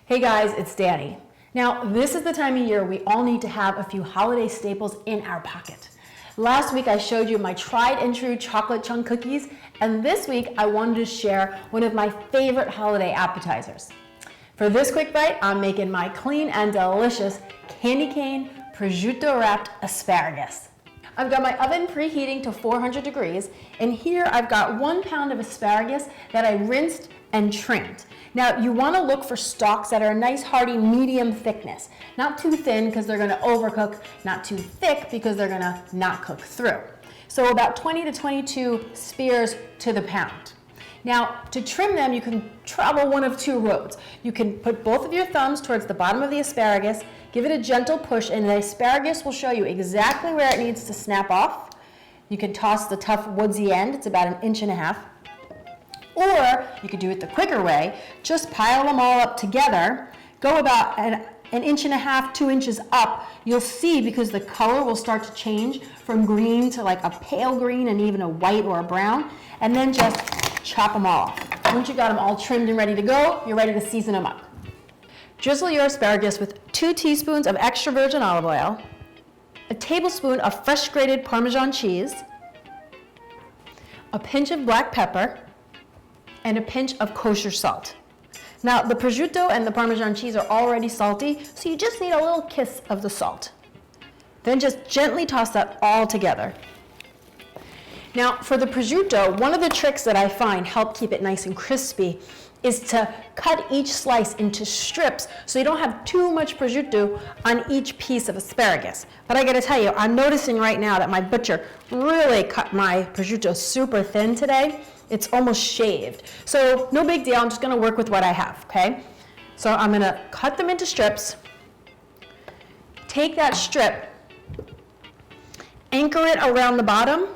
Hey guys, it's Danny. Now, this is the time of year we all need to have a few holiday staples in our pocket. Last week I showed you my tried and true chocolate chunk cookies, and this week I wanted to share one of my favorite holiday appetizers. For this quick bite, I'm making my clean and delicious candy cane prosciutto wrapped asparagus. I've got my oven preheating to 400 degrees, and here I've got 1 pound of asparagus that I rinsed and trimmed. Now, you want to look for stalks that are a nice hearty medium thickness. Not too thin because they're going to overcook, not too thick because they're going to not cook through. So about 20 to 22 spears to the pound. Now, to trim them, you can travel one of two roads. You can put both of your thumbs towards the bottom of the asparagus, give it a gentle push, and the asparagus will show you exactly where it needs to snap off. You can toss the tough woodsy end, it's about 1.5 inches. Or you could do it the quicker way, just pile them all up together, go about an 1.5 inches, 2 inches up. You'll see because the color will start to change from green to like a pale green and even a white or a brown, and then just chop them all off. Once you got them all trimmed and ready to go, you're ready to season them up. Drizzle your asparagus with 2 teaspoons of extra virgin olive oil, a tablespoon of fresh grated Parmesan cheese, a pinch of black pepper, and a pinch of kosher salt. Now, the prosciutto and the Parmesan cheese are already salty, so you just need a little kiss of the salt. Then just gently toss that all together. Now, for the prosciutto, one of the tricks that I find help keep it nice and crispy is to cut each slice into strips so you don't have too much prosciutto on each piece of asparagus. But I gotta tell you, I'm noticing right now that my butcher really cut my prosciutto super thin today. It's almost shaved. So no big deal, I'm just gonna work with what I have, okay? So I'm gonna cut them into strips, take that strip, anchor it around the bottom,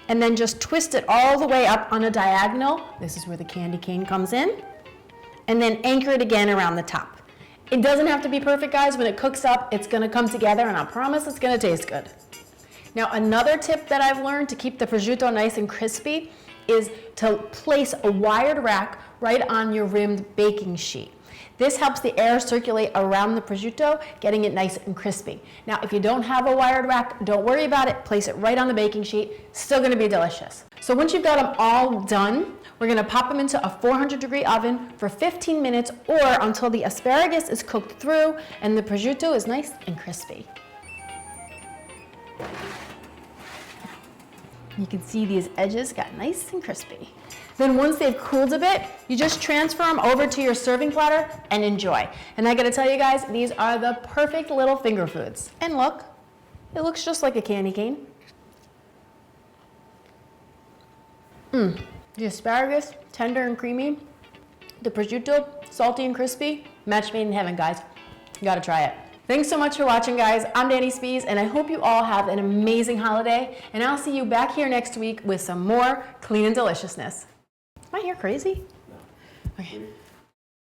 and then just twist it all the way up on a diagonal. This is where the candy cane comes in. And then anchor it again around the top. It doesn't have to be perfect, guys. When it cooks up, it's gonna come together, and I promise it's gonna taste good. Now, another tip that I've learned to keep the prosciutto nice and crispy is to place a wired rack right on your rimmed baking sheet. This helps the air circulate around the prosciutto, getting it nice and crispy. Now, if you don't have a wired rack, don't worry about it. Place it right on the baking sheet. Still gonna be delicious. So once you've got them all done, we're gonna pop them into a 400-degree oven for 15 minutes or until the asparagus is cooked through and the prosciutto is nice and crispy. You can see these edges got nice and crispy. Then once they've cooled a bit, you just transfer them over to your serving platter and enjoy. And I gotta tell you guys, these are the perfect little finger foods. And look, it looks just like a candy cane. The asparagus, tender and creamy. The prosciutto, salty and crispy. Match made in heaven, guys. You gotta try it. Thanks so much for watching, guys. I'm Danny Spees, and I hope you all have an amazing holiday, and I'll see you back here next week with some more clean and deliciousness. Is my hair crazy? No. Okay.